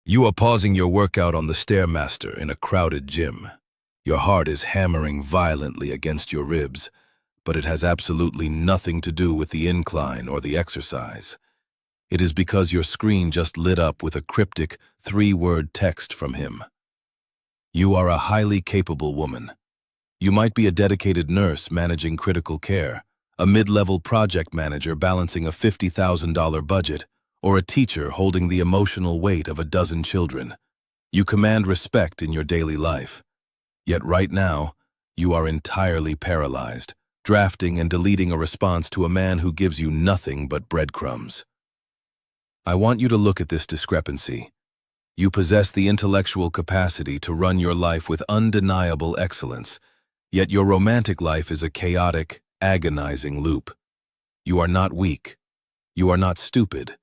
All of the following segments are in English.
You are pausing your workout on the Stairmaster in a crowded gym. Your heart is hammering violently against your ribs, but it has absolutely nothing to do with the incline or the exercise. It is because your screen just lit up with a cryptic, three-word text from him. You are a highly capable woman. You might be a dedicated nurse managing critical care, a mid-level project manager balancing a $50,000 budget, or a teacher holding the emotional weight of a dozen children. You command respect in your daily life. Yet right now, you are entirely paralyzed, drafting and deleting a response to a man who gives you nothing but breadcrumbs. I want you to look at this discrepancy. You possess the intellectual capacity to run your life with undeniable excellence, yet your romantic life is a chaotic, agonizing loop. You are not weak. You are not stupid.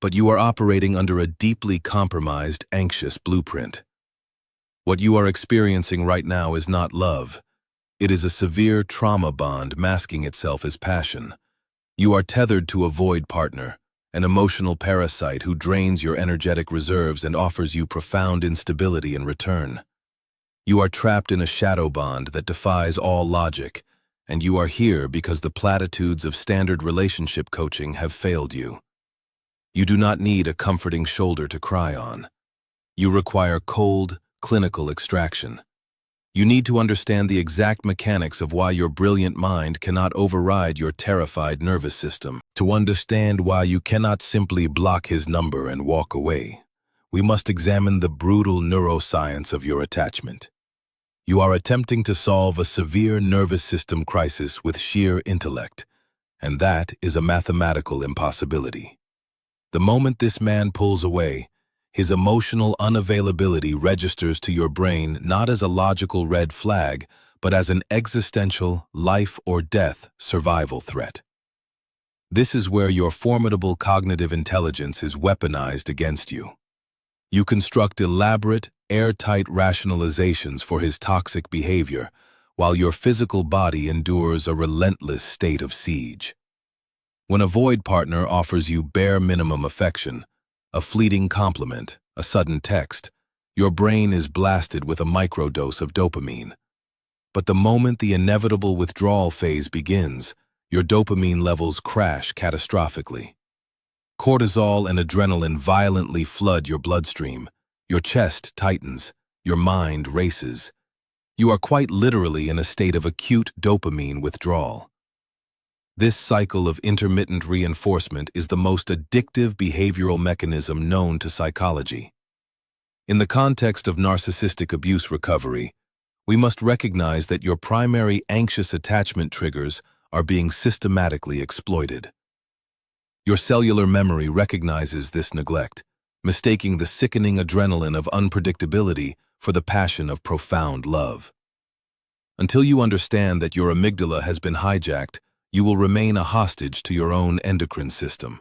But you are operating under a deeply compromised, anxious blueprint. What you are experiencing right now is not love. It is a severe trauma bond masking itself as passion. You are tethered to a void partner, an emotional parasite who drains your energetic reserves and offers you profound instability in return. You are trapped in a shadow bond that defies all logic, and you are here because the platitudes of standard relationship coaching have failed you. You do not need a comforting shoulder to cry on. You require cold, clinical extraction. You need to understand the exact mechanics of why your brilliant mind cannot override your terrified nervous system. To understand why you cannot simply block his number and walk away, we must examine the brutal neuroscience of your attachment. You are attempting to solve a severe nervous system crisis with sheer intellect, and that is a mathematical impossibility. The moment this man pulls away, his emotional unavailability registers to your brain not as a logical red flag, but as an existential, life-or-death survival threat. This is where your formidable cognitive intelligence is weaponized against you. You construct elaborate, airtight rationalizations for his toxic behavior, while your physical body endures a relentless state of siege. When a void partner offers you bare minimum affection, a fleeting compliment, a sudden text, your brain is blasted with a microdose of dopamine. But the moment the inevitable withdrawal phase begins, your dopamine levels crash catastrophically. Cortisol and adrenaline violently flood your bloodstream, your chest tightens, your mind races. You are quite literally in a state of acute dopamine withdrawal. This cycle of intermittent reinforcement is the most addictive behavioral mechanism known to psychology. In the context of narcissistic abuse recovery, we must recognize that your primary anxious attachment triggers are being systematically exploited. Your cellular memory recognizes this neglect, mistaking the sickening adrenaline of unpredictability for the passion of profound love. Until you understand that your amygdala has been hijacked, you will remain a hostage to your own endocrine system.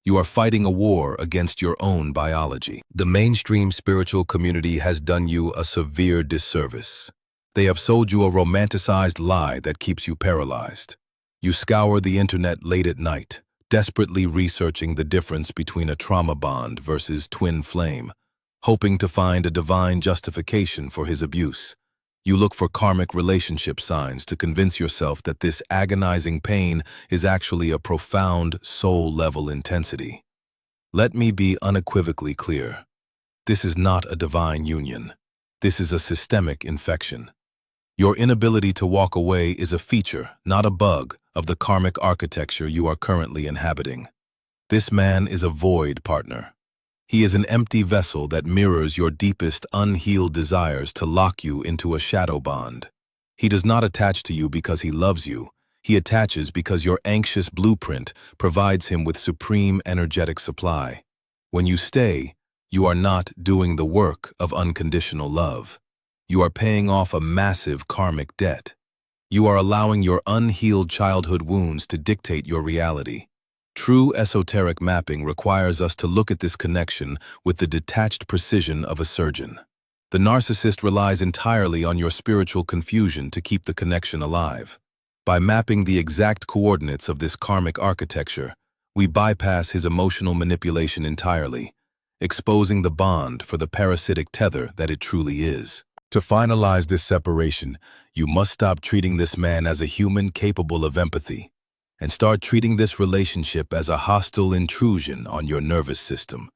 You are fighting a war against your own biology. The mainstream spiritual community has done you a severe disservice. They have sold you a romanticized lie that keeps you paralyzed. You scour the internet late at night, desperately researching the difference between a trauma bond versus twin flame, hoping to find a divine justification for his abuse. You look for karmic relationship signs to convince yourself that this agonizing pain is actually a profound soul-level intensity. Let me be unequivocally clear. This is not a divine union. This is a systemic infection. Your inability to walk away is a feature, not a bug, of the karmic architecture you are currently inhabiting. This man is a void partner. He is an empty vessel that mirrors your deepest unhealed desires to lock you into a shadow bond. He does not attach to you because he loves you. He attaches because your anxious blueprint provides him with supreme energetic supply. When you stay, you are not doing the work of unconditional love. You are paying off a massive karmic debt. You are allowing your unhealed childhood wounds to dictate your reality. True esoteric mapping requires us to look at this connection with the detached precision of a surgeon. The narcissist relies entirely on your spiritual confusion to keep the connection alive. By mapping the exact coordinates of this karmic architecture, we bypass his emotional manipulation entirely, exposing the bond for the parasitic tether that it truly is. To finalize this separation, you must stop treating this man as a human capable of empathy and start treating this relationship as a hostile intrusion on your nervous system.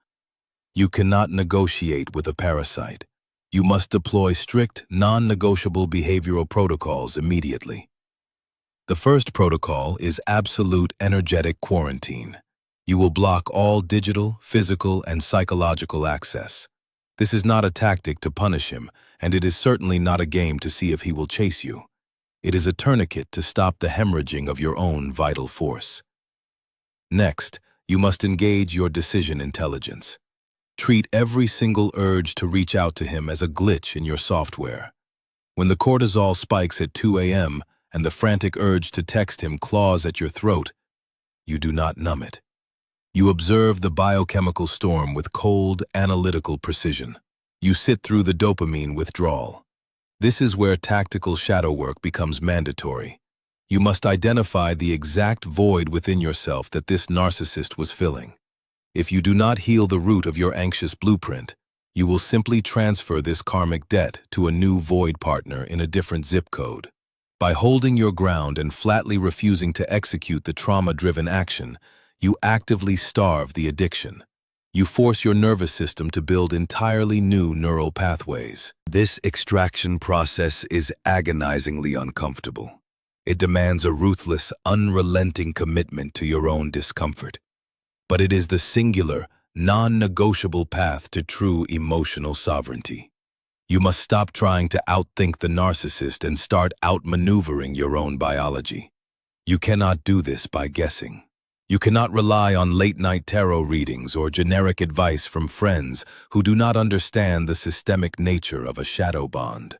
You cannot negotiate with a parasite. You must deploy strict, non-negotiable behavioral protocols immediately. The first protocol is absolute energetic quarantine. You will block all digital, physical, and psychological access. This is not a tactic to punish him, and it is certainly not a game to see if he will chase you. It is a tourniquet to stop the hemorrhaging of your own vital force. Next, you must engage your decision intelligence. Treat every single urge to reach out to him as a glitch in your software. When the cortisol spikes at 2 a.m. and the frantic urge to text him claws at your throat, you do not numb it. You observe the biochemical storm with cold, analytical precision. You sit through the dopamine withdrawal. This is where tactical shadow work becomes mandatory. You must identify the exact void within yourself that this narcissist was filling. If you do not heal the root of your anxious blueprint, you will simply transfer this karmic debt to a new void partner in a different zip code. By holding your ground and flatly refusing to execute the trauma-driven action, you actively starve the addiction. You force your nervous system to build entirely new neural pathways. This extraction process is agonizingly uncomfortable. It demands a ruthless, unrelenting commitment to your own discomfort. But it is the singular, non-negotiable path to true emotional sovereignty. You must stop trying to outthink the narcissist and start outmaneuvering your own biology. You cannot do this by guessing. You cannot rely on late-night tarot readings or generic advice from friends who do not understand the systemic nature of a shadow bond.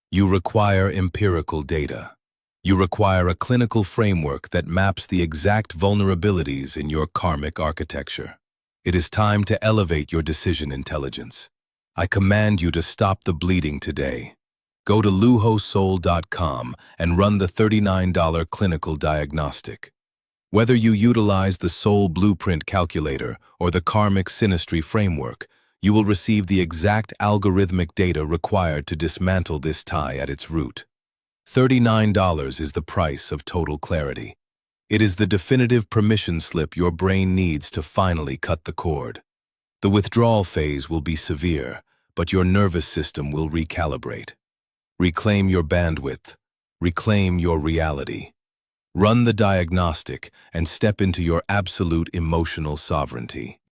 You require empirical data. You require a clinical framework that maps the exact vulnerabilities in your karmic architecture. It is time to elevate your decision intelligence. I command you to stop the bleeding today. Go to LuhoSoul.com and run the $39 clinical diagnostic. Whether you utilize the Soul Blueprint Calculator or the Karmic Synastry Framework, you will receive the exact algorithmic data required to dismantle this tie at its root. $39 is the price of total clarity. It is the definitive permission slip your brain needs to finally cut the cord. The withdrawal phase will be severe, but your nervous system will recalibrate. Reclaim your bandwidth. Reclaim your reality. Run the diagnostic and step into your absolute emotional sovereignty.